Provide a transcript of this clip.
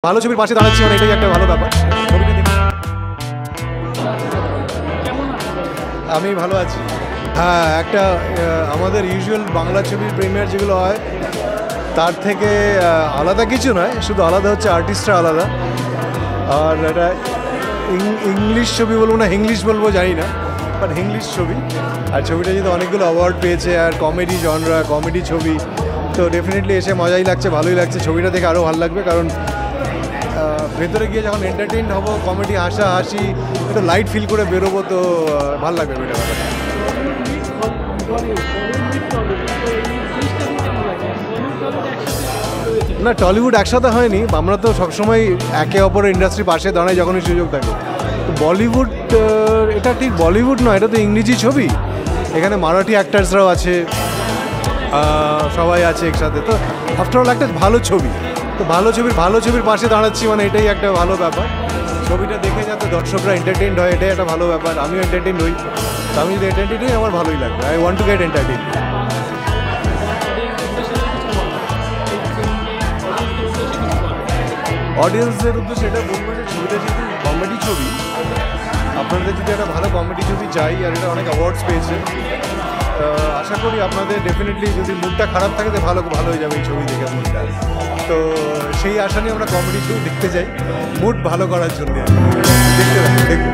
ভালো ছবির পাশে দাঁড়াচ্ছি মানে এটাই একটা ভালো ব্যাপার। ছবিটা দেখে আমি ভালো আছি। হ্যাঁ, একটা আমাদের ইউজুয়াল বাংলা ছবির প্রিমিয়ার যেগুলো হয় তার থেকে আলাদা কিছু নয়, শুধু আলাদা হচ্ছে আর্টিস্টরা আলাদা। আর এটা ইংলিশ ছবি বলবো না ইংলিশ বলবো জানি না, বাট ইংলিশ ছবি। আর ছবিটা যেহেতু অনেকগুলো অ্যাওয়ার্ড পেয়েছে আর কমেডি জনরা, কমেডি ছবি, তো ডেফিনেটলি এসে মজাই লাগছে, ভালোই লাগছে। ছবিটা দেখে আরও ভালো লাগবে, কারণ ভেতরে গিয়ে যখন এন্টারটেইন হবো, কমেডি হাসি একটু লাইট ফিল করে বেরোবো, তো ভালো লাগবে এটা ব্যাপারটা। না, টলিউড একসাথে হয়নি, আমরা তো সবসময় একে অপরের ইন্ডাস্ট্রি পাশে দাঁড়াই যখনই সুযোগ থাকে। তো বলিউড, এটা ঠিক বলিউড নয়, এটা তো ইংরেজি ছবি। এখানে মারাঠি অ্যাক্টার্সরাও আছে, সবাই আছে একসাথে। তো আফটার অল একটা ভালো ছবি, তো ভালো ছবির পাশে দাঁড়াচ্ছি মানে এটাই একটা ভালো ব্যাপার। ছবিটা দেখে যাতে দর্শকরা এন্টারটেইনড হয়, এটাই একটা ভালো ব্যাপার। আমিও এন্টারটেইনড হই, তো আমি যদি এন্টারটেইন হই আমার ভালোই লাগবে। I want to get entertain. অডিয়েন্সদের উদ্দেশ্যে এটা বলবো যে ছবিটা যেহেতু কমেডি ছবি, আপনাদের যদি একটা ভালো কমেডি ছবি চাই, আর এটা অনেক অ্যাওয়ার্ডস পেয়েছে, আশা করি আপনাদের ডেফিনেটলি যদি মুডটা খারাপ থাকে তো ভালো হয়ে যাবে এই ছবি দেখে মুডটা। তো সেই আশা নিয়ে আমরা কমেডি ছবি দেখতে যাই, মুড ভালো করার জন্য দেখতে দেখুন।